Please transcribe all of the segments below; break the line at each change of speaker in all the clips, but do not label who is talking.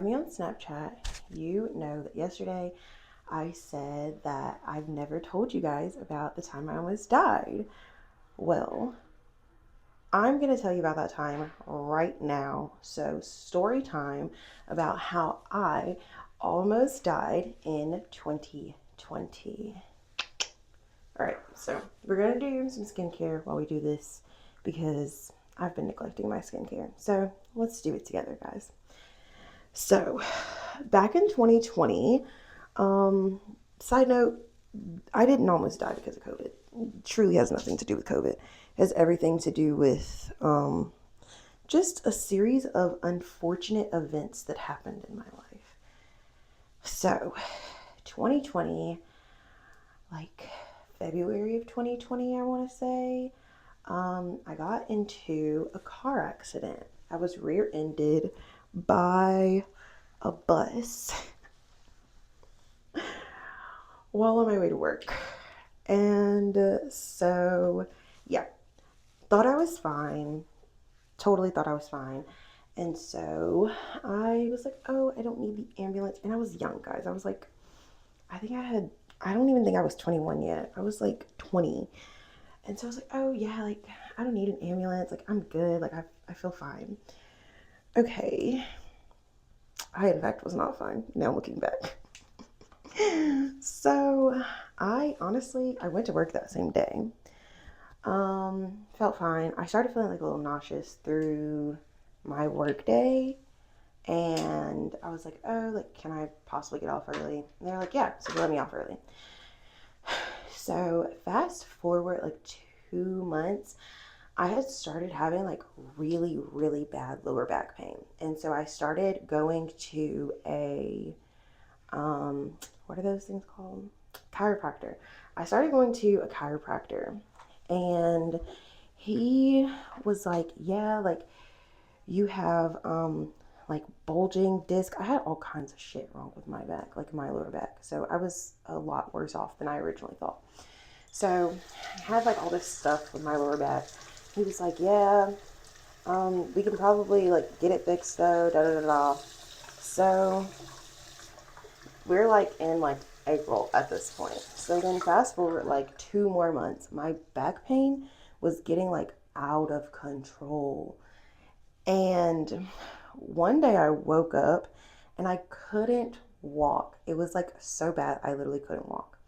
have me on Snapchat, you know that yesterday I said that I've never told you guys about the time I almost died. Well, I'm going to tell you about that time right now. So, story time about how I almost died in 2020. All right, so we're going to do some skincare while we do this because I've been neglecting my skincare. So, let's do it together, guys. So, back in 2020, um, side note, I didn't almost die because of COVID. It truly has nothing to do with COVID. It has everything to do with just a series of unfortunate events that happened in my life. So, 2020, like February of 2020, I want to say, I got into a car accident. I was rear-ended by a bus while on my way to work. And yeah, thought I was fine. Totally thought I was fine. And so I was like, oh, I don't need the ambulance. And I was young, guys. I was like, I don't even think I was 21 yet. I was like 20. And so I was like, oh, yeah, like, I don't need an ambulance. Like, I'm good. Like, I feel fine. Okay. I, in fact, was not fine. Now looking back. So I went to work that same day. Felt fine. I started feeling like a little nauseous through my work day. And I was like, oh, like, can I possibly get off early? And they're like, yeah, so they let me off early. So fast forward like 2 months, I had started having like really, really bad lower back pain. And so I started going to what are those things called? Chiropractor. I started going to a chiropractor, and he was like, yeah, like you have like bulging disc. I had all kinds of shit wrong with my back, like my lower back. So I was a lot worse off than I originally thought. So I had like all this stuff with my lower back. He was like, yeah, we can probably like get it fixed though, da da da da. So we're like in like April at this point. So then fast forward like 2 more months, my back pain was getting like out of control. And one day I woke up and I couldn't walk. It was like so bad, I literally couldn't walk.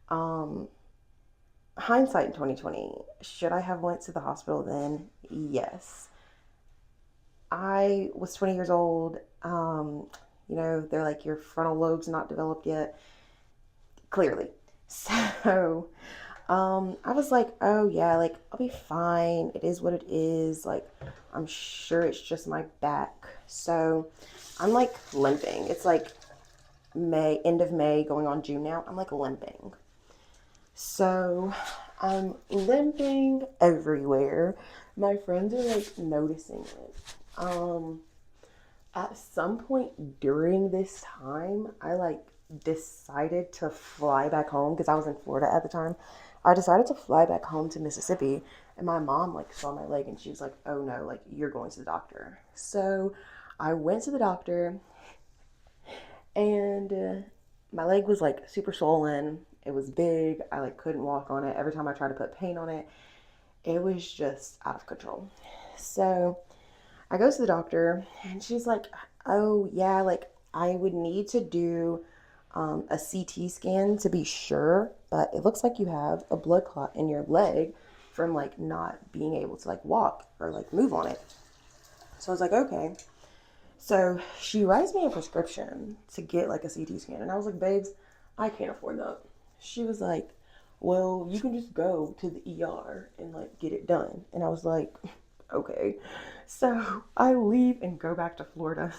Um, Hindsight in 2020, should I have went to the hospital then? Yes. I was 20 years old. They're like your frontal lobe's not developed yet, clearly. So, I was like, oh yeah, like I'll be fine. It is what it is. Like, I'm sure it's just my back. So, I'm like limping. It's like end of May, going on June now. I'm like limping. So, I'm limping everywhere. My friends are like noticing it. At some point during this time, I like decided to fly back home because I was in Florida at the time. I decided to fly back home to Mississippi, and my mom like saw my leg and she was like, "Oh no, like you're going to the doctor." So I went to the doctor, and my leg was like super swollen. It was big. I like couldn't walk on it. Every time I tried to put paint on it, it was just out of control. So I go to the doctor and she's like, oh, yeah, like I would need to do a CT scan to be sure, but it looks like you have a blood clot in your leg from like not being able to like walk or like move on it. So I was like, okay. So she writes me a prescription to get like a CT scan. And I was like, babes, I can't afford that. She was like, well, you can just go to the ER and like get it done. And I was like, okay. So I leave and go back to Florida.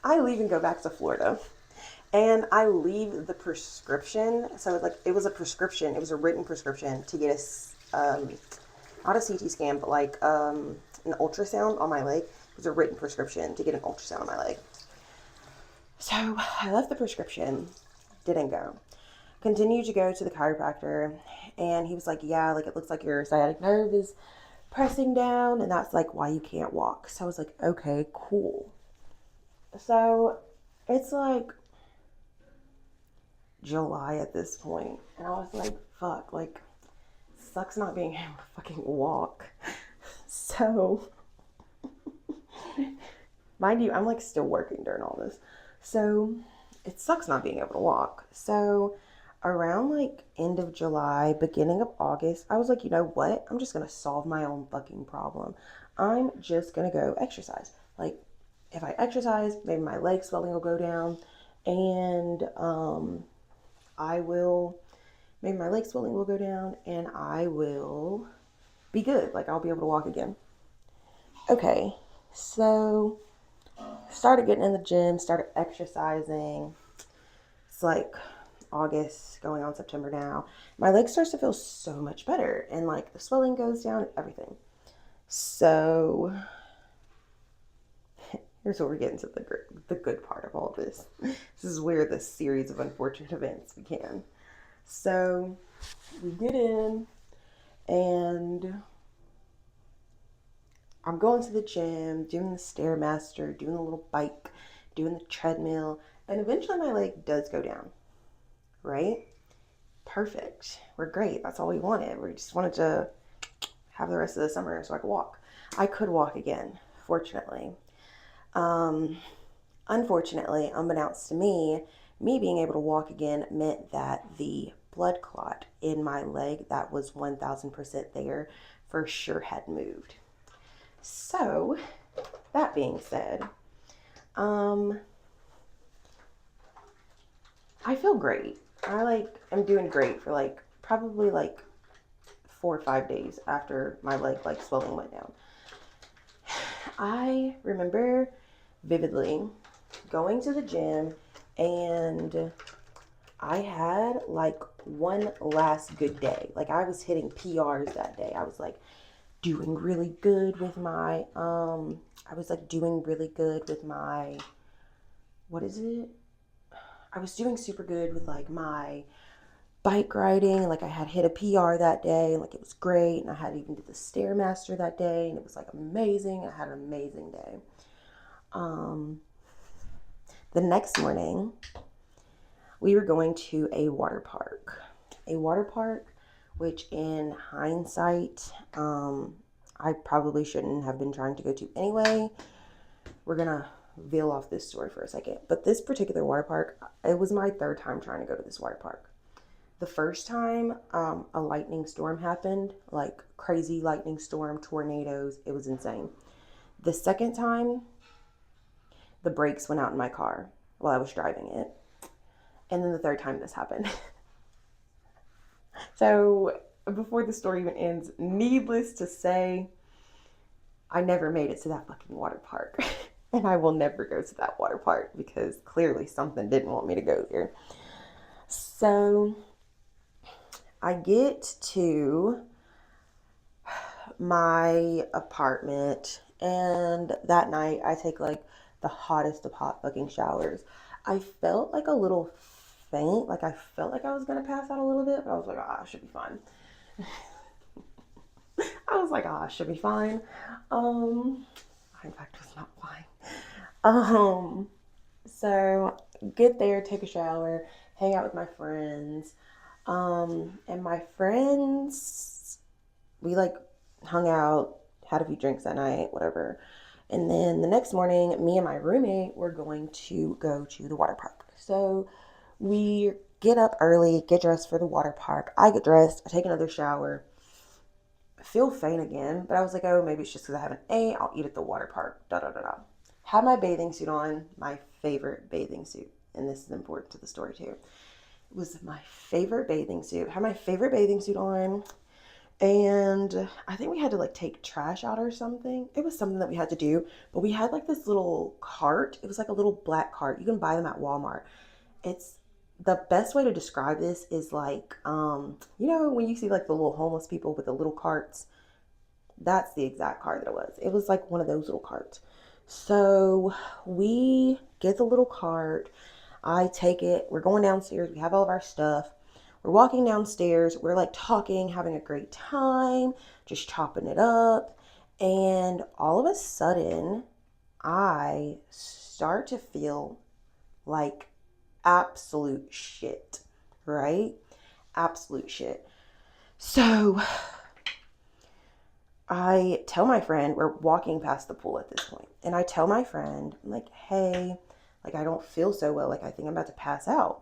I leave and go back to Florida. And I leave the prescription. So it was a prescription. It was a written prescription to get not a CT scan, but like an ultrasound on my leg. It was a written prescription to get an ultrasound on my leg. So I left the prescription, didn't go. Continued to go to the chiropractor, and he was like, yeah, like it looks like your sciatic nerve is pressing down, and that's like why you can't walk. So I was like, okay, cool. So it's like July at this point, and I was like, fuck, like, sucks not being able to fucking walk. So, mind you, I'm like still working during all this. So, it sucks not being able to walk. So, around like end of July, beginning of August, I was like, you know what? I'm just gonna solve my own fucking problem. I'm just gonna go exercise. Like, if I exercise, maybe my leg swelling will go down, and I will, maybe my leg swelling will go down, and I will be good. Like, I'll be able to walk again. Okay, so started getting in the gym, started exercising. It's like August, going on September now. My leg starts to feel so much better, and like the swelling goes down, everything. So here's where we're getting to the good part of all this. This is where the series of unfortunate events began. So we get in, and I'm going to the gym, doing the Stairmaster, doing the little bike, doing the treadmill, and eventually my leg does go down, right? Perfect. We're great. That's all we wanted. We just wanted to have the rest of the summer so I could walk. I could walk again, fortunately. Um, Unfortunately, unbeknownst to me being able to walk again meant that the blood clot in my leg that was 1000% there for sure had moved. So, that being said, um, I feel great. I like am doing great for like probably like 4 or 5 days after my leg like swelling went down. I remember vividly going to the gym, and I had like one last good day. Like, I was hitting PRs that day. I was like doing really good with my I was like doing really good with my, what is it? I was doing super good with like my bike riding. Like, I had hit a PR that day, and like it was great. And I had even did the Stairmaster that day, and it was like amazing. I had an amazing day. Um, the next morning, we were going to a water park. A water park, which in hindsight, I probably shouldn't have been trying to go to anyway. We're gonna veil off this story for a second. But this particular water park, it was my third time trying to go to this water park. The first time, a lightning storm happened, like crazy lightning storm, tornadoes. It was insane. The second time, the brakes went out in my car while I was driving it. And then the third time this happened. So before the story even ends, needless to say, I never made it to that fucking water park. And I will never go to that water park because clearly something didn't want me to go there. So I get to my apartment, and that night I take like the hottest of hot fucking showers. I felt like a little faint, like I felt like I was gonna pass out a little bit, but I was like, ah, I should be fine. I was like, ah, I should be fine. I in fact was not fine. So get there, take a shower, hang out with my friends. And my friends, we like hung out, had a few drinks that night, whatever. And then the next morning, me and my roommate were going to go to the water park. So we get up early, get dressed for the water park. I get dressed, I take another shower, feel faint again, but I was like, oh, maybe it's just because I haven't ate. I'll eat at the water park. Da da da da. Had my bathing suit on, my favorite bathing suit, and this is important to the story too. It was my favorite bathing suit. Had my favorite bathing suit on, and I think we had to like take trash out or something. It was something that we had to do, but we had like this little cart. It was like a little black cart. You can buy them at Walmart. It's the best way to describe this is like, you know, when you see like the little homeless people with the little carts, that's the exact cart that it was. It was like one of those little carts. So we get the little cart. I take it. We're going downstairs. We have all of our stuff. we're walking downstairs. We're like talking, having a great time, just chopping it up. And all of a sudden, I start to feel like absolute shit, right? Absolute shit. So I tell my friend, we're walking past the pool at this point, and I tell my friend, I'm like, hey, like, I don't feel so well. Like, I think I'm about to pass out.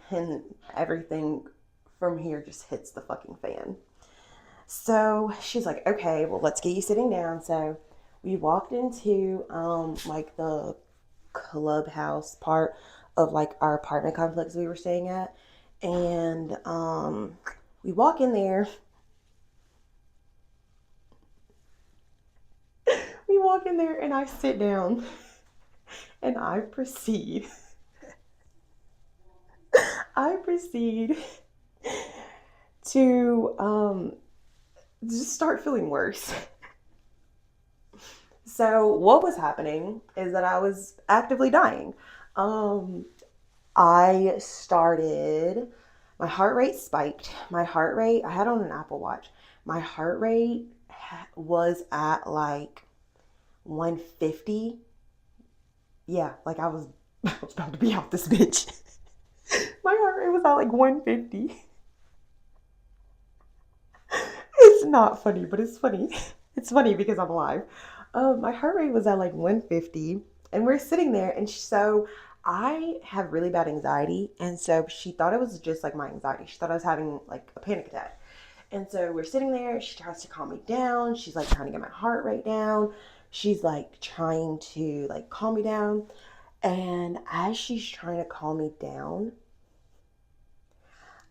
And everything from here just hits the fucking fan. So she's like, okay, well, let's get you sitting down. So we walked into like the clubhouse part of like our apartment complex we were staying at. And we walk in there. We walk in there and I sit down and I proceed to just start feeling worse. So what was happening is that I was actively dying. Um, I started, my heart rate spiked. My heart rate, I had on an Apple Watch. My heart rate was at like 150. Yeah, like I was about to be off this bitch. My heart rate was at like 150. It's not funny, but it's funny. It's funny because I'm alive. My heart rate was at like 150, and we're sitting there, and so I have really bad anxiety, and so she thought it was just like my anxiety. She thought I was having like a panic attack, and so we're sitting there. She tries to calm me down. She's like trying to get my heart rate down. She's like trying to like calm me down, and as she's trying to calm me down,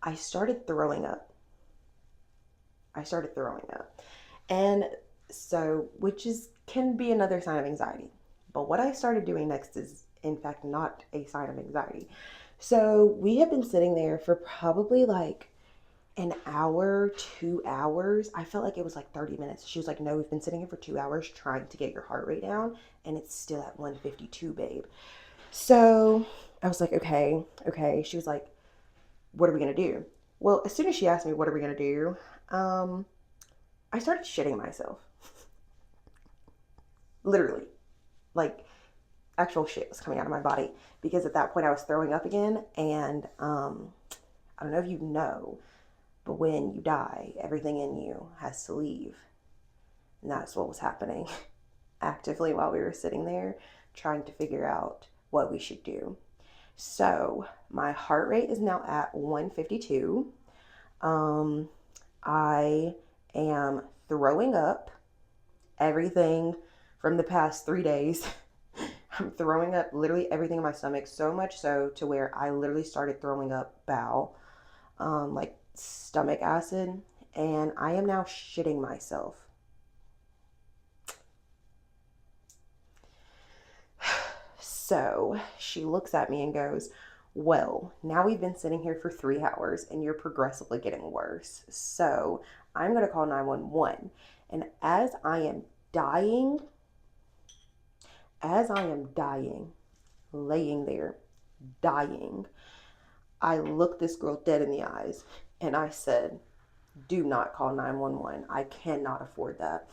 I started throwing up. I started throwing up. And so, which is can be another sign of anxiety. But what I started doing next is, in fact, not a sign of anxiety. So we have been sitting there for probably like an hour, 2 hours. I felt like it was like 30 minutes. She was like, no, we've been sitting here for 2 hours trying to get your heart rate down, and it's still at 152, babe. So I was like, okay, okay. She was like, what are we going to do? Well, as soon as she asked me, what are we going to do? Um, I started shitting myself. Literally. Like actual shit was coming out of my body because at that point I was throwing up again. And I don't know if you know, but when you die, everything in you has to leave. And that's what was happening actively while we were sitting there trying to figure out what we should do. So my heart rate is now at 152. Um, I am throwing up everything from the past 3 days. I'm throwing up literally everything in my stomach, so much so to where I literally started throwing up bowel, like stomach acid, and I am now shitting myself. So she looks at me and goes, well, now we've been sitting here for 3 hours and you're progressively getting worse. So I'm going to call 911. And dying, as I am dying, laying there, dying, I looked this girl dead in the eyes and I said, do not call 911. I cannot afford that.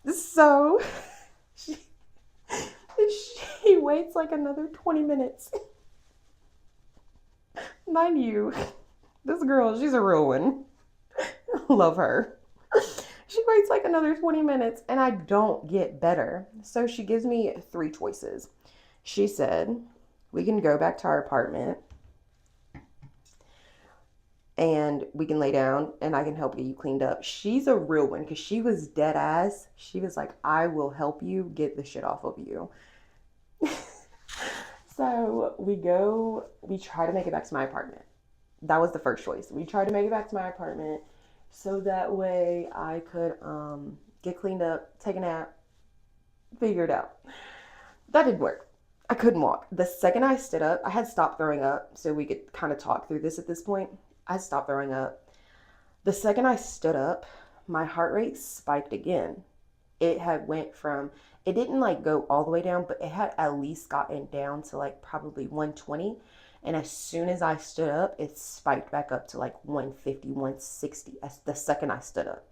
So she, she waits like another 20 minutes. Mind you, this girl, she's a real one. Love her. She waits like another 20 minutes and I don't get better. So she gives me three choices. She said, we can go back to our apartment and we can lay down and I can help get you cleaned up. She's a real one because she was dead ass. She was like, I will help you get the shit off of you. So we try to make it back to my apartment. That was the first choice. We tried to make it back to my apartment so that way I could get cleaned up, take a nap, figure it out. That didn't work. I couldn't walk. The second I stood up, I had stopped throwing up so we could kind of talk through this at this point. I stopped throwing up. The second I stood up, my heart rate spiked again. It had went from It didn't like go all the way down, but it had at least gotten down to like probably 120. And as soon as I stood up, it spiked back up to like 150, 160 as the second I stood up.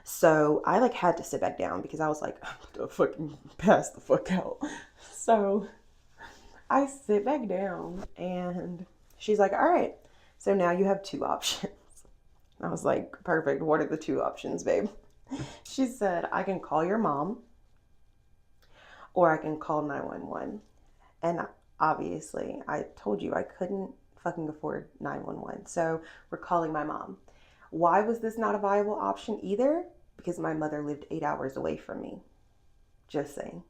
So I like had to sit back down because I was like, I'm gonna fucking pass the fuck out. So I sit back down and she's like, all right, so now you have two options. I was like, perfect. What are the two options, babe? She said, I can call your mom or I can call 911. And obviously, I told you I couldn't fucking afford 911. So we're calling my mom. Why was this not a viable option either? Because my mother lived 8 hours away from me. Just saying.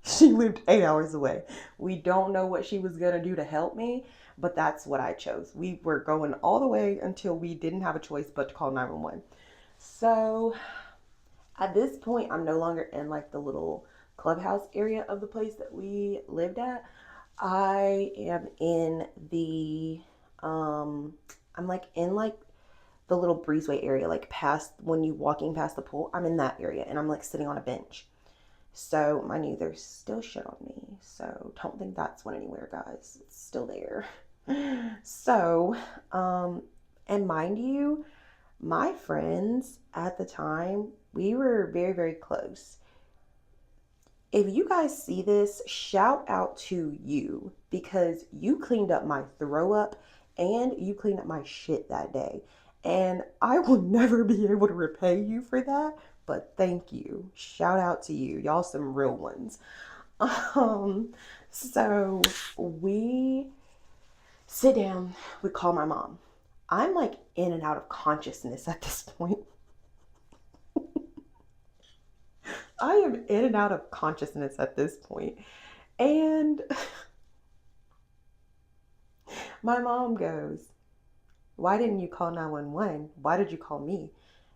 She lived 8 hours away. We don't know what she was going to do to help me, but that's what I chose. We were going all the way until we didn't have a choice but to call 911. So at this point, I'm no longer in like the little clubhouse area of the place that we lived at. I am in the, I'm like in like the little breezeway area, like past when you walking past the pool. I'm in that area and I'm like sitting on a bench. So, mind you, there's still shit on me. So, don't think that's went anywhere, guys. It's still there. So, and mind you, my friends at the time, we were very, very close. If you guys see this, shout out to you because you cleaned up my throw up and you cleaned up my shit that day. And I will never be able to repay you for that, but thank you. Shout out to you. Y'all some real ones. Um, so we sit down, we call my mom. I'm like in and out of consciousness at this point. I am in and out of consciousness at this point. And my mom goes, why didn't you call 911? Why did you call me?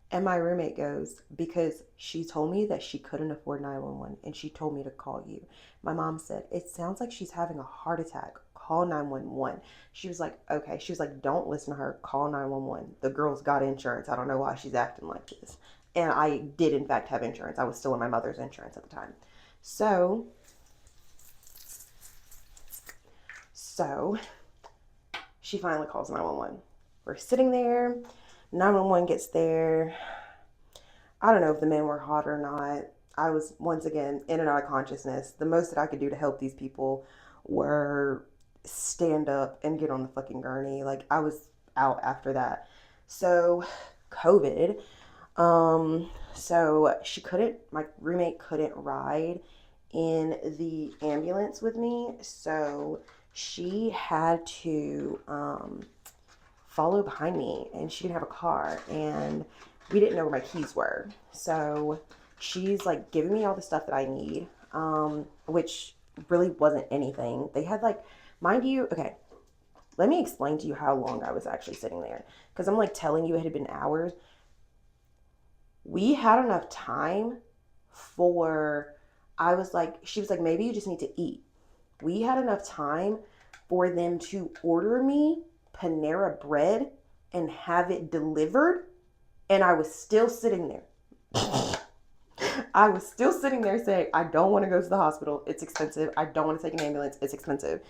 And my roommate goes, because she told me that she couldn't afford 911 and she told me to call you. My mom said, it sounds like she's having a heart attack. Call 911. She was like, okay. She was like, don't listen to her. Call 911. The girl's got insurance. I don't know why she's acting like this. And I did, in fact, have insurance. I was still in my mother's insurance at the time. So, so she finally calls 911. We're sitting there. 911 gets there. I don't know if the men were hot or not. I was once again in and out of consciousness. The most that I could do to help these people were stand up and get on the fucking gurney. Like I was out after that. So COVID. So she couldn't, my roommate couldn't ride in the ambulance with me. So she had to follow behind me and she didn't have a car and we didn't know where my keys were. So she's like giving me all the stuff that I need, which really wasn't anything. They had like, mind you, okay, let me explain to you how long I was actually sitting there. Because I'm like telling you it had been hours. We had enough time for, I was like, she was like, maybe you just need to eat. We had enough time for them to order me Panera bread and have it delivered. And I was still sitting there. I was still sitting there saying, I don't want to go to the hospital. It's expensive. I don't want to take an ambulance. It's expensive.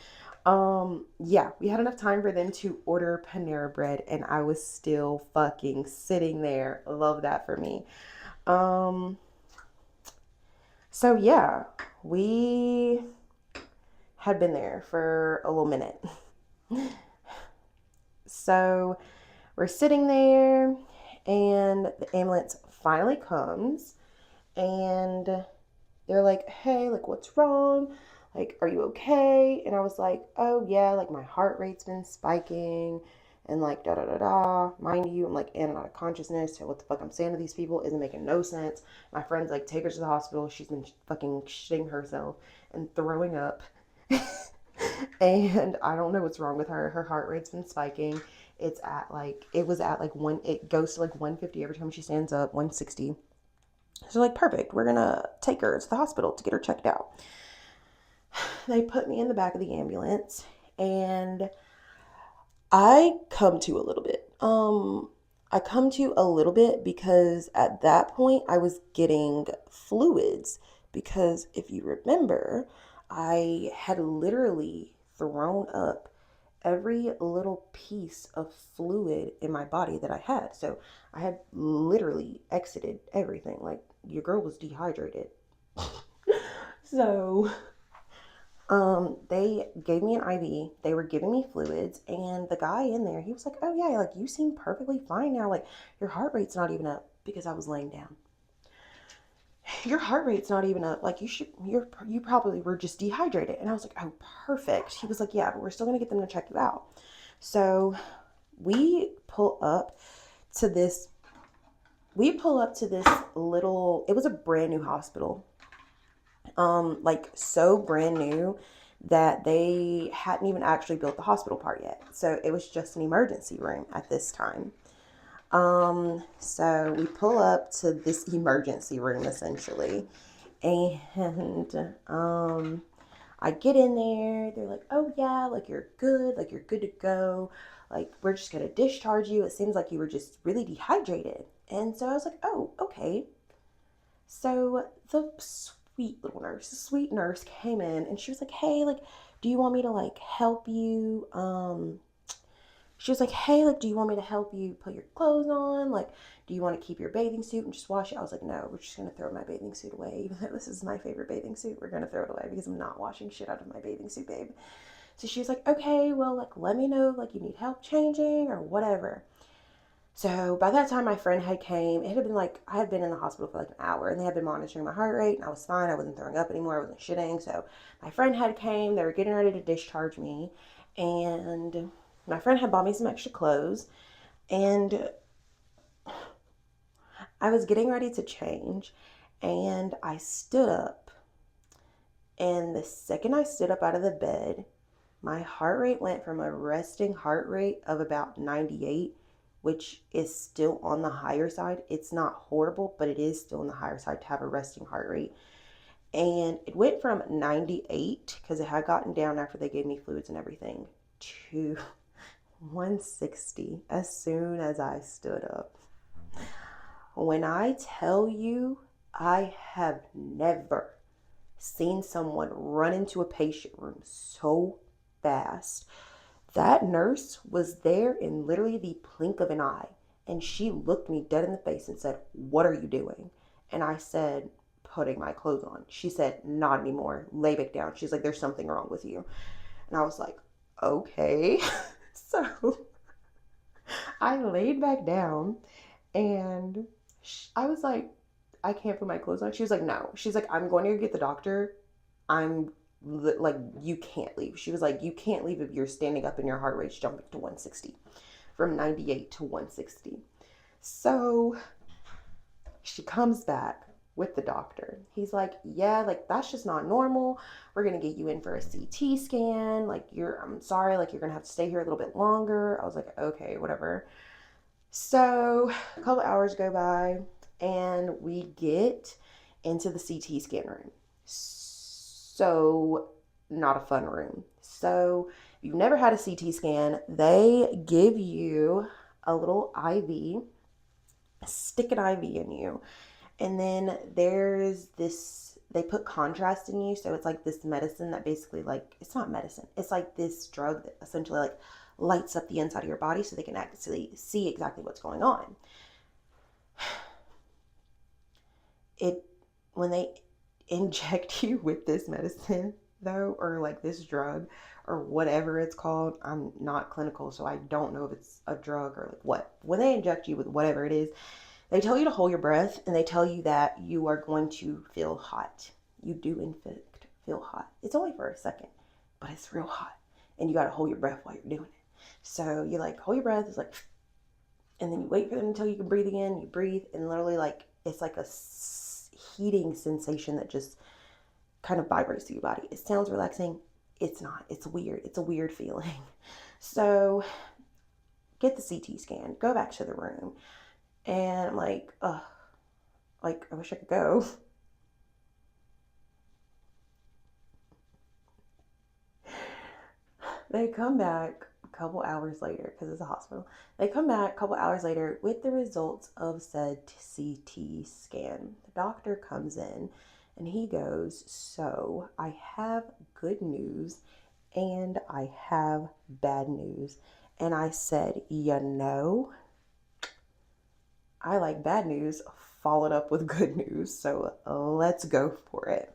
Yeah, we had enough time for them to order Panera bread and I was still fucking sitting there. Love that for me. Um, so yeah, we had been there for a little minute. So we're sitting there and the ambulance finally comes and they're like, hey, like, what's wrong? Like, are you okay? And I was like, oh, yeah, like, my heart rate's been spiking and, like, da da da da. Mind you, I'm, like, in and out of consciousness. So, what the fuck I'm saying to these people isn't making no sense. My friend's like, take her to the hospital. She's been fucking shitting herself and throwing up. And I don't know what's wrong with her. Her heart rate's been spiking. It's at, like, it was at, like, it goes to, like, 150 every time she stands up, 160. So, like, perfect. We're gonna take her to the hospital to get her checked out. They put me in the back of the ambulance and I come to a little bit. I come to a little bit because at that point I was getting fluids because if you remember, I had literally thrown up every little piece of fluid in my body that I had. So I had literally exited everything. Like, your girl was dehydrated. So they gave me an IV. They were giving me fluids, and the guy in there, he was like, "Oh yeah, like you seem perfectly fine now. Like your heart rate's not even up," because I was laying down. Your heart rate's not even up. Like you probably were just dehydrated. And I was like, "Oh, perfect." He was like, "Yeah, but we're still gonna get them to check you out." So we pull up to this. We pull up to this little. It was a brand new hospital. Like so brand new that they hadn't even actually built the hospital part yet. So it was just an emergency room at this time. So we pull up to this emergency room essentially, and I get in there. They're like, "Oh yeah, like you're good to go. Like we're just gonna discharge you. It seems like you were just really dehydrated." And so I was like, "Oh, okay." So the sweet nurse came in and she was like, "Hey, like, do you want me to like help you? She was like, "Hey, like, do you want me to help you put your clothes on? Like, do you want to keep your bathing suit and just wash it?" I was like, "No, we're just gonna throw my bathing suit away. Even though this is my favorite bathing suit, we're gonna throw it away because I'm not washing shit out of my bathing suit, babe." So she was like, "Okay, well, like, let me know, like, you need help changing or whatever." So by that time, my friend had came. It had been like I had been in the hospital for like an hour, and they had been monitoring my heart rate, and I was fine. I wasn't throwing up anymore. I wasn't shitting. So my friend had came. They were getting ready to discharge me, and my friend had bought me some extra clothes, and I was getting ready to change, and I stood up, and the second I stood up out of the bed, my heart rate went from a resting heart rate of about 98, which is still on the higher side. It's not horrible, but it is still on the higher side to have a resting heart rate. And it went from 98, because it had gotten down after they gave me fluids and everything, to 160 as soon as I stood up. When I tell you, I have never seen someone run into a patient room so fast. That nurse was there in literally the blink of an eye, and she looked me dead in the face and said, "What are you doing?" And I said, "Putting my clothes on." She said, "Not anymore. Lay back down." She's like, "There's something wrong with you." And I was like, "Okay." So I laid back down, and I was like, "I can't put my clothes on." She was like, "No." She's like, "I'm going to get the doctor. I'm like, you can't leave." She was like, "You can't leave if you're standing up and your heart rate's jumping to 160, from 98 to 160. So she comes back with the doctor. He's like, "Yeah, like that's just not normal. We're gonna get you in for a CT scan. Like I'm sorry, like you're gonna have to stay here a little bit longer." I was like, "Okay, whatever." So a couple hours go by, and we get into the CT scan room. So not a fun room. So if you've never had a CT scan, they give you a little IV, stick an IV in you, and then there's this, they put contrast in you. So it's like this medicine that basically, like, it's not medicine, it's like this drug that essentially like lights up the inside of your body so they can actually see exactly what's going on. It, when they inject you with this medicine though, or like this drug or whatever it's called, I'm not clinical, so I don't know if it's a drug or like what. When they inject you with whatever it is, they tell you to hold your breath, and they tell you that you are going to feel hot. You do in fact feel hot. It's only for a second, but it's real hot, and you got to hold your breath while you're doing it. So you like hold your breath, it's like, and then you wait for them until you can breathe again. You breathe, and literally like it's like a heating sensation that just kind of vibrates through your body. It sounds relaxing. It's not. It's weird. It's a weird feeling. So get the CT scan. Go back to the room, and I'm like, ugh, like I wish I could go. They come back a couple hours later, because it's a hospital. They come back a couple hours later with the results of said CT scan. The doctor comes in, And he goes, so I have good news and I have bad news. And I said, you know, I like bad news followed up with good news. So let's go for it.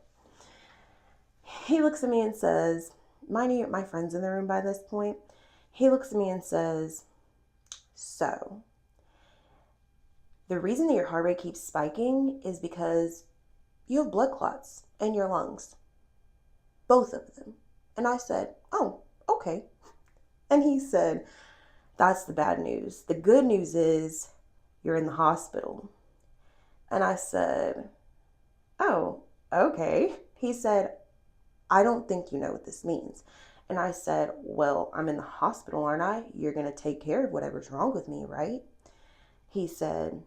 He looks at me and says, my friend's in the room by this point. He looks at me and says, so the reason that your heart rate keeps spiking is because you have blood clots in your lungs. Both of them. And I said, oh, okay. And he said, that's the bad news. The good news is you're in the hospital. And I said, oh, okay. He said, I don't think you know what this means. And I said, well, I'm in the hospital, aren't I? You're going to take care of whatever's wrong with me, right? He said,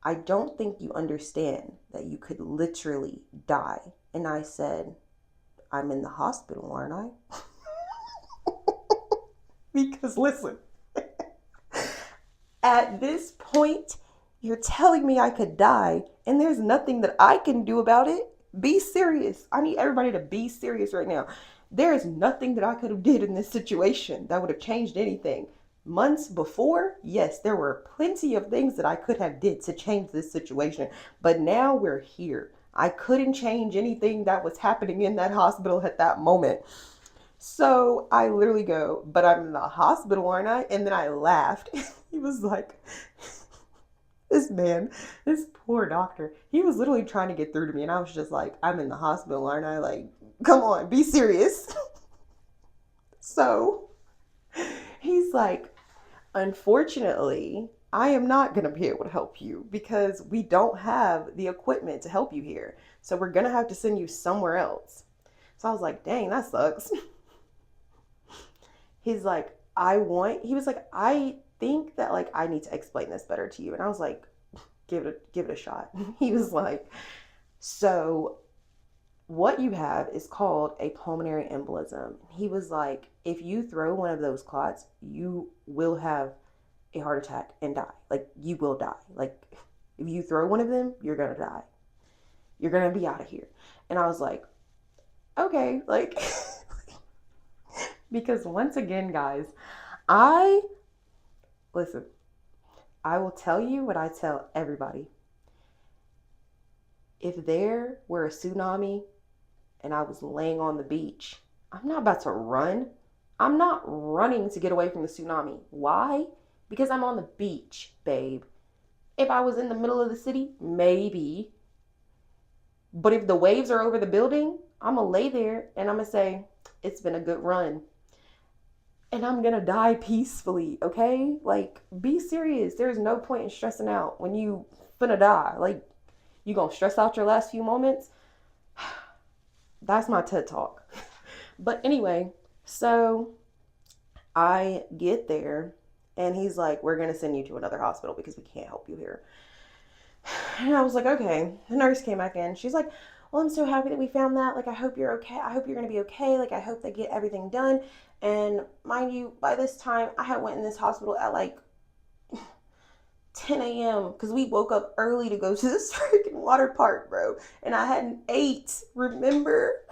I don't think you understand that you could literally die. And I said, I'm in the hospital, aren't I? Because listen, at this point, you're telling me I could die and there's nothing that I can do about it? Be serious. I need everybody to be serious right now. There is nothing that I could have did in this situation that would have changed anything. Months before, yes, there were plenty of things that I could have did to change this situation, but now we're here. I couldn't change anything that was happening in that hospital at that moment. So I literally go, but I'm in the hospital, aren't I? And then I laughed. He was like, this man, this poor doctor, he was literally trying to get through to me. And I was just like, I'm in the hospital, aren't I? Like, come on, be serious. So he's like, unfortunately, I am not going to be able to help you because we don't have the equipment to help you here. So we're going to have to send you somewhere else. So I was like, dang, that sucks. He's like, he was like, I think that like I need to explain this better to you. And I was like, give it a shot. He was like, so what you have is called a pulmonary embolism. He was like, if you throw one of those clots, you will have a heart attack and die. Like, you will die. Like, if you throw one of them, you're gonna die. You're gonna be out of here. And I was like, okay, like, because once again, guys, listen, I will tell you what I tell everybody. If there were a tsunami and I was laying on the beach, I'm not about to run. I'm not running to get away from the tsunami. Why? Because I'm on the beach, babe. If I was in the middle of the city, maybe. But if the waves are over the building, I'm going to lay there and I'm going to say, it's been a good run. And I'm going to die peacefully, okay? Like, be serious. There's no point in stressing out when you finna die. Like, you going to stress out your last few moments? That's my TED talk. But anyway, so I get there and he's like, we're going to send you to another hospital because we can't help you here. And I was like, okay. The nurse came back in. She's like, well, I'm so happy that we found that. Like, I hope you're okay. I hope you're going to be okay. Like, I hope they get everything done. And mind you, by this time, I had went in this hospital at like 10 a.m. because we woke up early to go to this freaking water park, bro. And I hadn't ate, remember?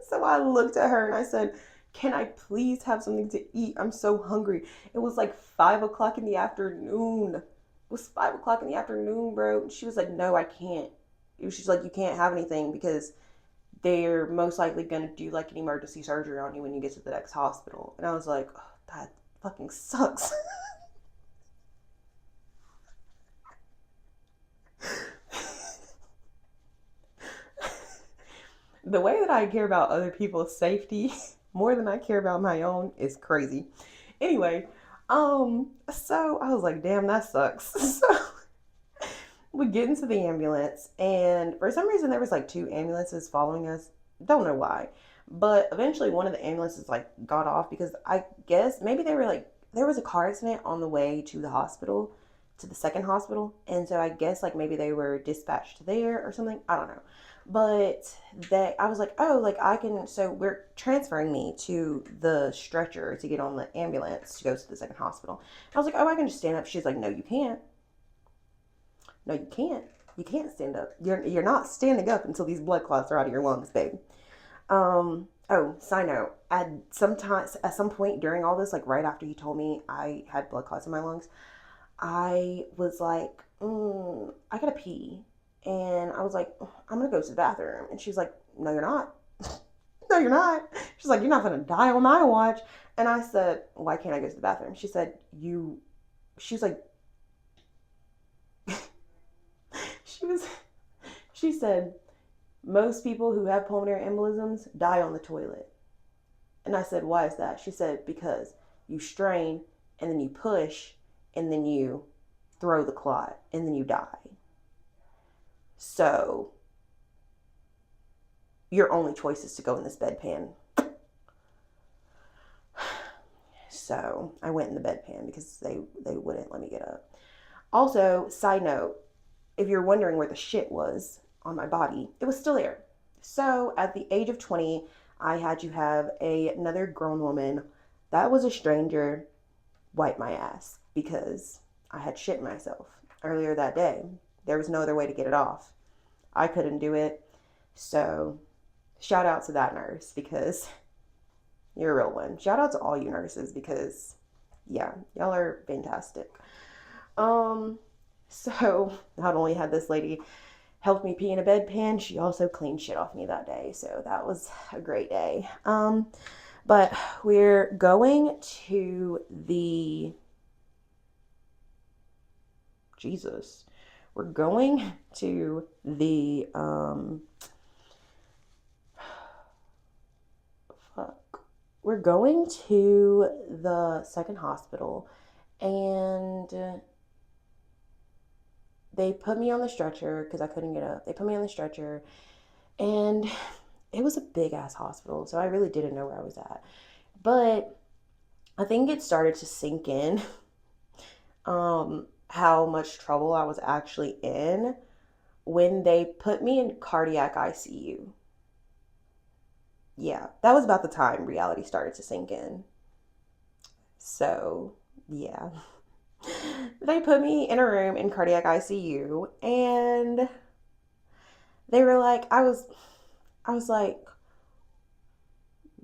So I looked at her and I said, can I please have something to eat? I'm so hungry. It was like 5 o'clock in the afternoon. It was 5 o'clock in the afternoon, bro. She was like, no, I can't. She's like, you can't have anything because they're most likely going to do like an emergency surgery on you when you get to the next hospital. And I was like, oh, that fucking sucks. The way that I care about other people's safety more than I care about my own is crazy. Anyway, so I was like, damn, that sucks. So we get into the ambulance, and for some reason there was like two ambulances following us. Don't know why, but eventually one of the ambulances like got off because I guess maybe they were like there was a car accident on the way to the hospital, to the second hospital, and so I guess like maybe they were dispatched there or something. I don't know, but I was like, oh, like I can. So we're transferring me to the stretcher to get on the ambulance to go to the second hospital. I was like, oh, I can just stand up. She's like, no, you can't. No, you can't. You can't stand up. You're not standing up until these blood clots are out of your lungs, babe. Oh, side note. At some point during all this, like right after he told me I had blood clots in my lungs, I was like, I gotta pee. And I was like, I'm gonna go to the bathroom. And she's like, no, you're not. No, you're not. She's like, you're not gonna die on my watch. And I said, why can't I go to the bathroom? She said, she was like, she was, she said, most people who have pulmonary embolisms die on the toilet. And I said, why is that? She said, because you strain and then you push and then you throw the clot and then you die. So your only choice is to go in this bedpan. So I went in the bedpan because they wouldn't let me get up. Also, side note, if you're wondering where the shit was on my body, it was still there. So at the age of 20, I had to have another grown woman that was a stranger wipe my ass because I had shit myself earlier that day. There was no other way to get it off. I couldn't do it. So shout out to that nurse because you're a real one. Shout out to all you nurses because yeah, y'all are fantastic. Um, so not only had this lady helped me pee in a bedpan, she also cleaned shit off me that day. So that was a great day. But we're going to the Jesus. We're going to the fuck. We're going to the second hospital and they put me on the stretcher because I couldn't get up. They put me on the stretcher and it was a big ass hospital, so I really didn't know where I was at. But I think it started to sink in how much trouble I was actually in when they put me in cardiac ICU. Yeah, that was about the time reality started to sink in. So, yeah. They put me in a room in cardiac ICU and they were like I was like,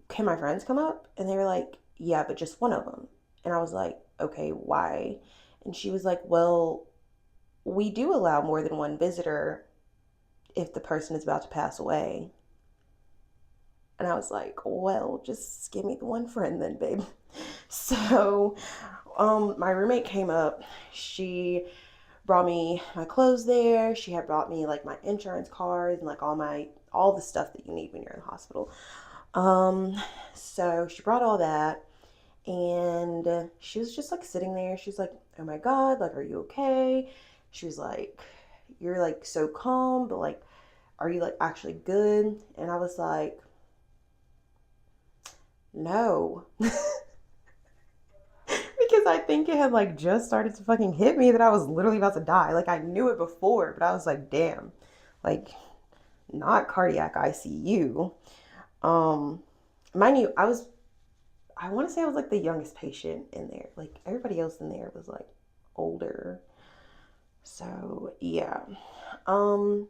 "Can my friends come up?" And they were like, "Yeah, but just one of them." And I was like, "Okay, why?" And she was like, "Well, we do allow more than one visitor if the person is about to pass away." And I was like, "Well, just give me the one friend then, babe." So, my roommate came up. She brought me my clothes there. She had brought me like my insurance cards and like all the stuff that you need when you're in the hospital. So she brought all that and she was just like sitting there. She was like, "Oh my God, like, are you okay?" She was like, "You're like so calm, but like, are you like actually good?" And I was like, "No." Because I think it had like just started to fucking hit me that I was literally about to die. Like I knew it before, but I was like, damn, like not cardiac ICU. Um, Mind you, I want to say I was like the youngest patient in there. Like everybody else in there was like older. So yeah. Um,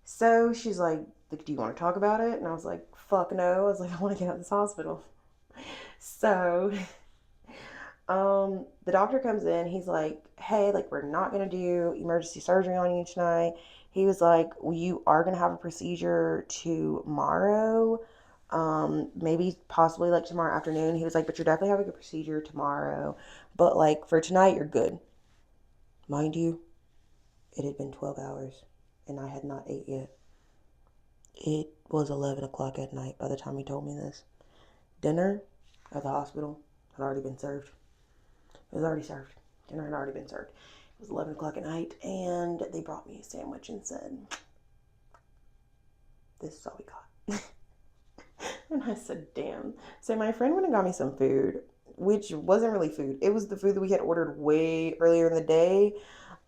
so she's like, "Do you want to talk about it?" And I was like, "Fuck no." I was like, "I want to get out of this hospital." So the doctor comes in. He's like, "Hey, like we're not gonna do emergency surgery on you tonight." He was like, well, "You are gonna have a procedure tomorrow, maybe possibly like tomorrow afternoon." He was like, "But you're definitely having a procedure tomorrow, but like for tonight, you're good." Mind you, it had been 12 hours, and I had not ate yet. It was 11 o'clock at night by the time he told me this. Dinner at the hospital had already been served. It was already served. Dinner had already been served. It was 11 o'clock at night, and they brought me a sandwich and said, "This is all we got." And I said, "Damn." So my friend went and got me some food, which wasn't really food. It was the food that we had ordered way earlier in the day.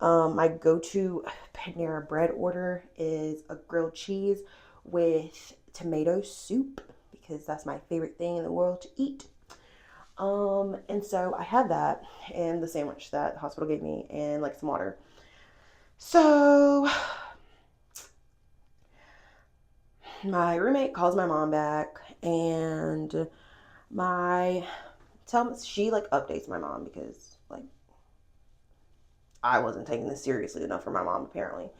My go-to Panera Bread order is a grilled cheese with tomato soup because that's my favorite thing in the world to eat. And so I had that and the sandwich that the hospital gave me and like some water. So my roommate calls my mom back, and my she like updates my mom because like I wasn't taking this seriously enough for my mom apparently.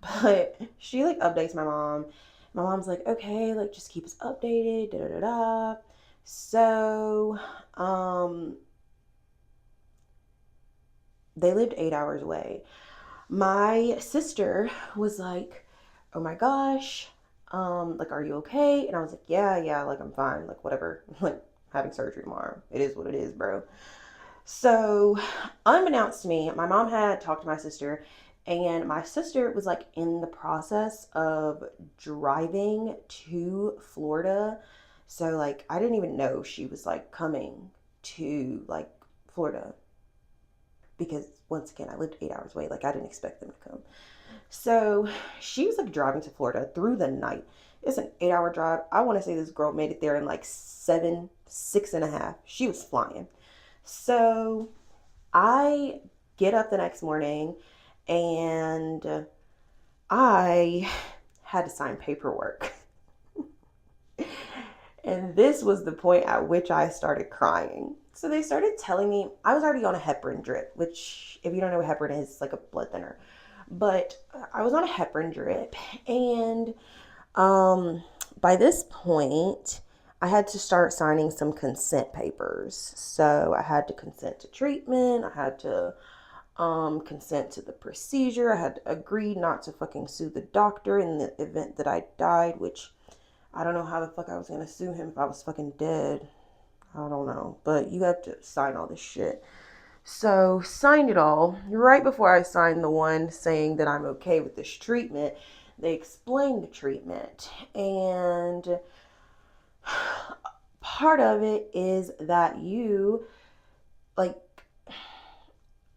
But she like updates my mom. My mom's like, okay, like just keep us updated, da da da da. So, um, they lived 8 hours away. My sister was like, oh my gosh, like, are you okay? And I was like, yeah, like I'm fine, like whatever, like having surgery tomorrow. It is what it is, bro. So, unbeknownst to me, my mom had talked to my sister, and my sister was like in the process of driving to Florida. So, like, I didn't even know she was like coming to like Florida because once again, I lived 8 hours away. Like, I didn't expect them to come. So, she was like driving to Florida through the night. It's an 8 hour drive. I want to say this girl made it there in like 6 and a half. She was flying. So, I get up the next morning and I had to sign paperwork. And this was the point at which I started crying. So they started telling me I was already on a heparin drip, which, if you don't know what heparin is, it's like a blood thinner. But I was on a heparin drip, and um, by this point, I had to start signing some consent papers. So I had to consent to treatment. I had to consent to the procedure. I had to agree not to fucking sue the doctor in the event that I died, which I don't know how the fuck I was gonna sue him if I was fucking dead. I don't know. But you have to sign all this shit. So, signed it all. Right before I signed the one saying that I'm okay with this treatment, they explained the treatment. And part of it is that you, like,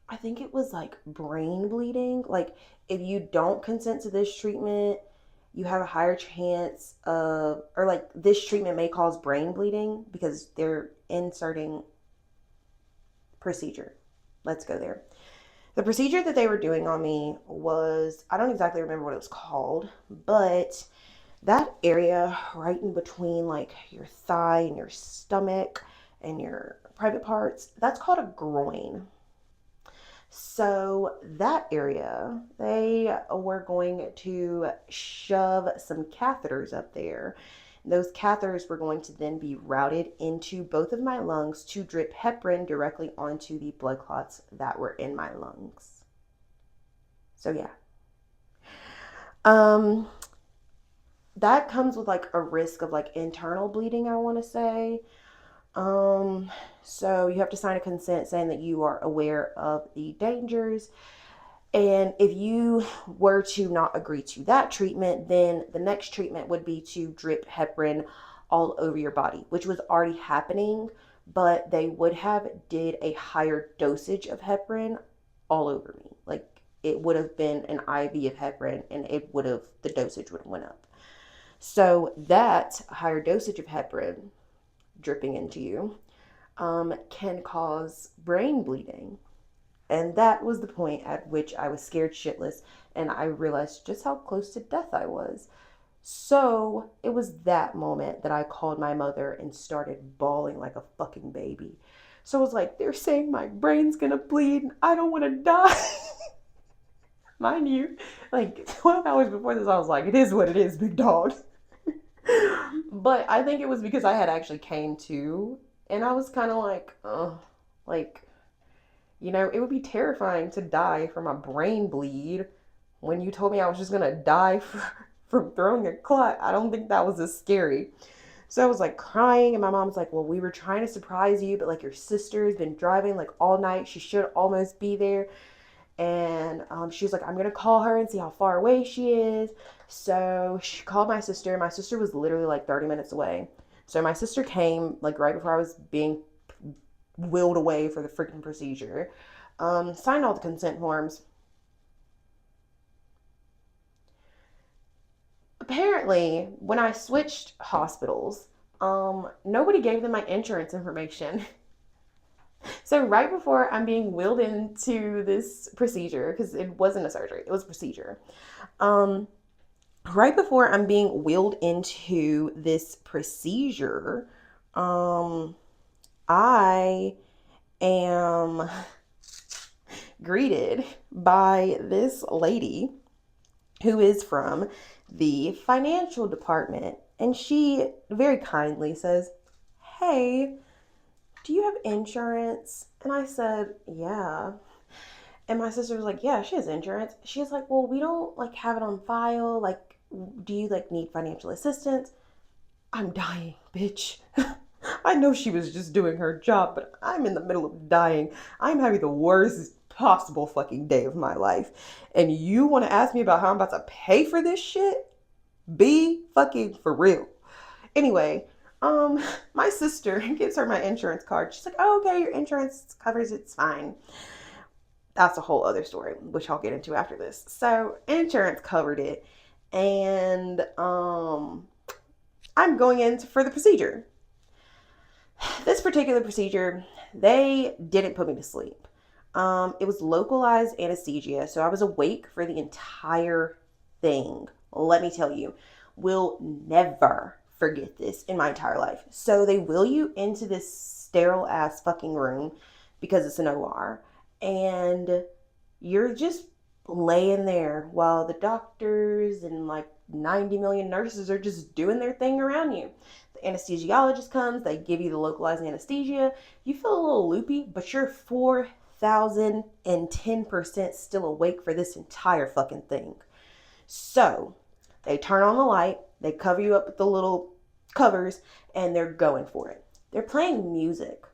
I think it was like brain bleeding. Like, if you don't consent to this treatment, you have a higher chance of, or like, this treatment may cause brain bleeding because they're inserting procedure. Let's go there. The procedure that they were doing on me was, I don't exactly remember what it was called, but that area right in between like your thigh and your stomach and your private parts, that's called a groin. So that area, they were going to shove some catheters up there. Those catheters were going to then be routed into both of my lungs to drip heparin directly onto the blood clots that were in my lungs. So yeah. Um that comes with like a risk of like internal bleeding, I want to say. Um so you have to sign a consent saying that you are aware of the dangers. And if you were to not agree to that treatment, then the next treatment would be to drip heparin all over your body, which was already happening, but they would have did a higher dosage of heparin all over me. Like, it would have been an IV of heparin, and it would have, the dosage would have went up. So that higher dosage of heparin dripping into you can cause brain bleeding. And that was the point at which I was scared shitless and I realized just how close to death I was. So it was that moment that I called my mother and started bawling like a fucking baby. So I was like, they're saying my brain's gonna bleed and I don't wanna die. Mind you, like 12 hours before this, I was like, it is what it is, big dog. But I think it was because I had actually came to and I was kind of like, oh, like, it would be terrifying to die from a brain bleed when you told me I was just gonna die from throwing a clot. I don't think that was as scary. So I was like crying, and my mom's like, well, we were trying to surprise you, but like your sister has been driving like all night. She should almost be there. And she was like, I'm gonna call her and see how far away she is. So she called my sister. My sister was literally like 30 minutes away. So my sister came like right before I was being willed away for the freaking procedure. Signed all the consent forms. Apparently, when I switched hospitals, nobody gave them my insurance information. So right before I'm being wheeled into this procedure, because it wasn't a surgery, it was a procedure. Um, right before I'm being wheeled into this procedure, um, I am greeted by this lady who is from the financial department. And she very kindly says, "Hey, do you have insurance?" And I said, "Yeah." And my sister was like, "Yeah, she has insurance." She's like, "Well, we don't like have it on file. Like, do you like need financial assistance?" I'm dying, bitch. I know she was just doing her job, but I'm in the middle of dying. I'm having the worst possible fucking day of my life. And you want to ask me about how I'm about to pay for this shit? Be fucking for real. Anyway, my sister gives her my insurance card. She's like, "Oh, okay, your insurance covers it's fine." That's a whole other story, which I'll get into after this. So, insurance covered it. And I'm going in for the procedure. This particular procedure, they didn't put me to sleep. It was localized anesthesia, so I was awake for the entire thing. Let me tell you, will never forget this in my entire life. So they wheel you into this sterile ass fucking room because it's an OR, and you're just laying there while the doctors and like 90 million nurses are just doing their thing around you. The anesthesiologist comes, they give you the localized anesthesia. You feel a little loopy, but you're 4,010% still awake for this entire fucking thing. So they turn on the light, they cover you up with the little covers, and they're going for it. They're playing music.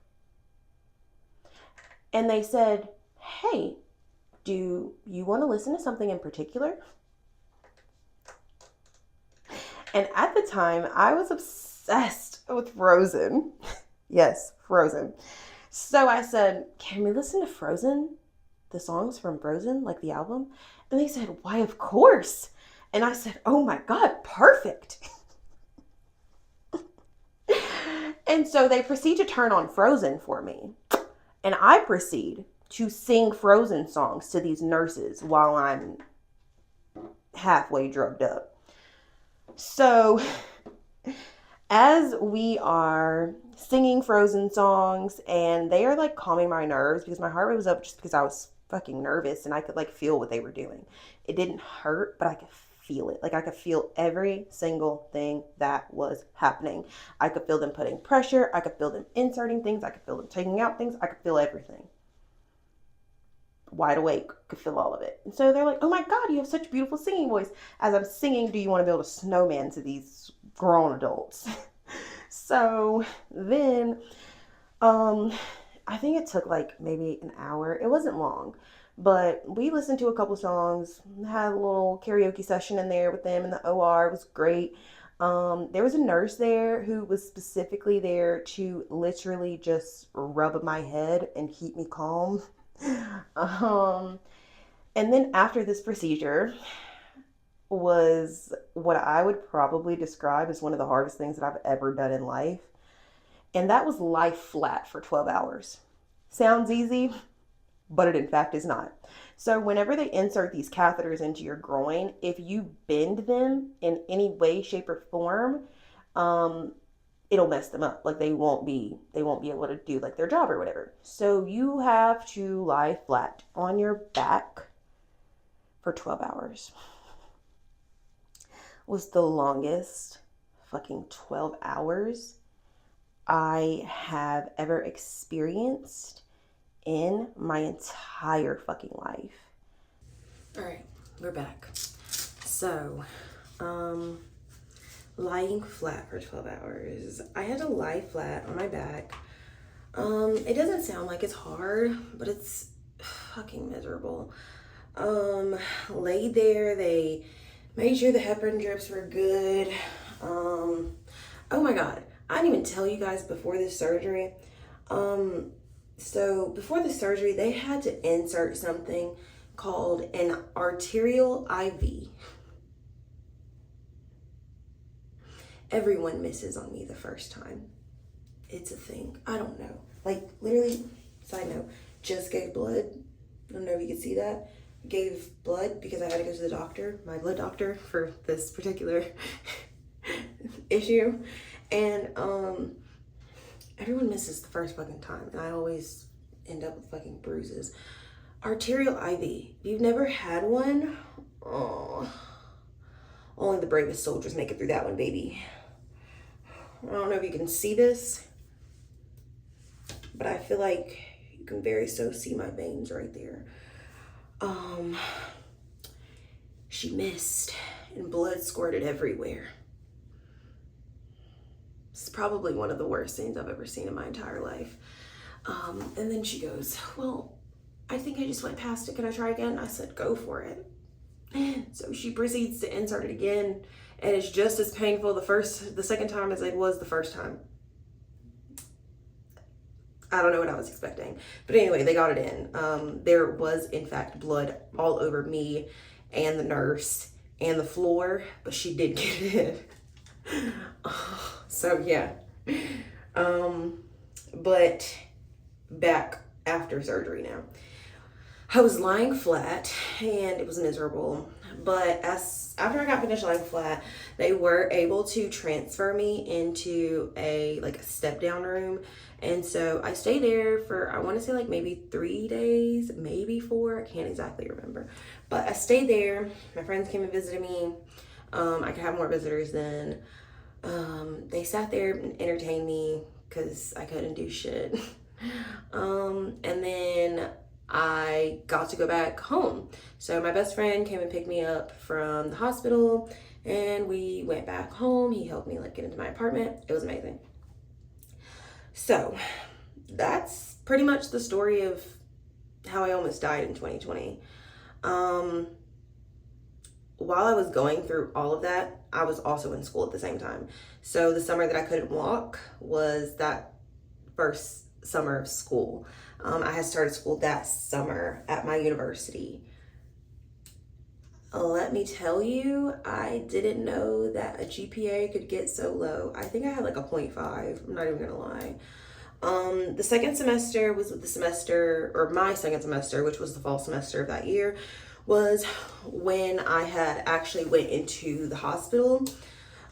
And they said, "Hey, do you want to listen to something in particular?" And at the time, I was obsessed with Frozen. Yes, Frozen. So I said, "Can we listen to Frozen? The songs from Frozen, like the album?" And they said, "Why, of course." And I said, "Oh my God, perfect." And so they proceed to turn on Frozen for me. And I proceed to sing Frozen songs to these nurses while I'm halfway drugged up. So as we are singing Frozen songs, and they are like calming my nerves because my heart rate was up just because I was fucking nervous and I could like feel what they were doing. It didn't hurt, but I could feel it. Like I could feel every single thing that was happening. I could feel them putting pressure. I could feel them inserting things. I could feel them taking out things. I could feel everything. Wide awake, could feel all of it. And so they're like, "Oh my God, you have such a beautiful singing voice." As I'm singing, "Do you want to build a snowman?" to these grown adults. So then, um, I think it took like maybe an hour. It wasn't long, but we listened to a couple songs, had a little karaoke session in there with them in the OR. It was great. There was a nurse there who was specifically there to literally just rub my head and keep me calm. Um, and then after this procedure was what I would probably describe as one of the hardest things that I've ever done in life. And that was lie flat for 12 hours. Sounds easy, but it in fact is not. So, whenever they insert these catheters into your groin, if you bend them in any way, shape, or form, um, it'll mess them up. Like they won't be able to do like their job or whatever. So you have to lie flat on your back for 12 hours. Was the longest fucking 12 hours I have ever experienced in my entire fucking life. All right, we're back. So, um, lying flat for 12 hours. I had to lie flat on my back. It doesn't sound like it's hard, but it's fucking miserable. Laid there, they made sure the heparin drips were good. Oh my God, I didn't even tell you guys before this surgery. So before the surgery, they had to insert something called an arterial IV. Everyone misses on me the first time. It's a thing. I don't know. Like literally Side note, just gave blood. I don't know if you can see that. Gave blood because I had to go to the doctor, my blood doctor, for this particular issue. And everyone misses the first fucking time, and I always end up with fucking bruises. Arterial IV. If you've never had one, oh, only the bravest soldiers make it through that one, baby. I don't know if you can see this, but I feel like you can very so see my veins right there. She missed and blood squirted everywhere. It's probably one of the worst things I've ever seen in my entire life. And then she goes, well, I think I just went past it. Can I try again? I said, go for it. So she proceeds to insert it again, and it's just as painful the second time as it was the first time. I don't know what I was expecting. But anyway, they got it in. There was, in fact, blood all over me and the nurse and the floor, but she did get it in. So, yeah. But back after surgery now. I was lying flat, and it was miserable. But after I got finished lying flat, they were able to transfer me into a step down room. And so I stayed there for, I want to say like maybe 3 days, maybe 4. I can't exactly remember. But I stayed there. My friends came and visited me. I could have more visitors then. They sat there and entertained me because I couldn't do shit. And then I got to go back home. So my best friend came and picked me up from the hospital, and we went back home. He helped me get into my apartment. It was amazing. So that's pretty much the story of how I almost died in 2020. While I was going through all of that, I was also in school at the same time. So the summer that I couldn't walk was that first summer of school. I had started school that summer at my university. Let me tell you, I didn't know that a GPA could get so low. I think I had a 0.5. I'm not even gonna lie. The second semester was my second semester, which was the fall semester of that year, was when I had actually went into the hospital.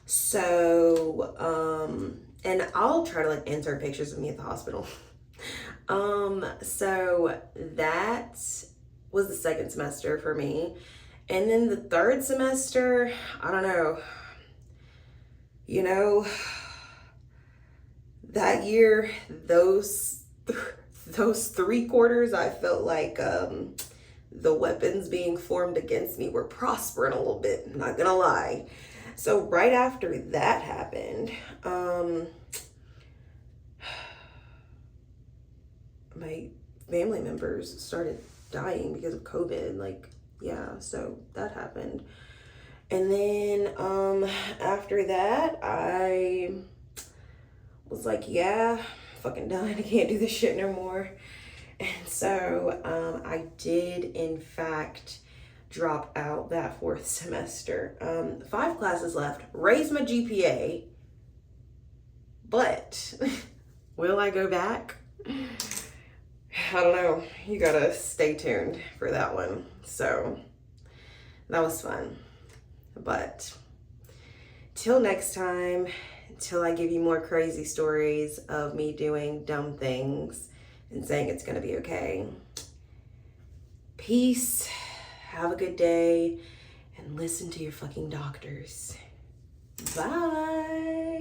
So, and I'll try to insert pictures of me at the hospital. So that was the second semester for me. And then the third semester, I don't know, that year, those 3 quarters, I felt like the weapons being formed against me were prospering a little bit, I'm not gonna lie. So right after that happened, my family members started dying because of COVID. Yeah, so that happened. And then after that, I was like, yeah, fucking done. I can't do this shit no more. And so I did, in fact, drop out that 4th semester. 5 classes left, raised my GPA, but will I go back? I don't know. You gotta stay tuned for that one. So that was fun. But till next time, until I give you more crazy stories of me doing dumb things and saying it's gonna be okay. Peace. Have a good day, and listen to your fucking doctors. Bye.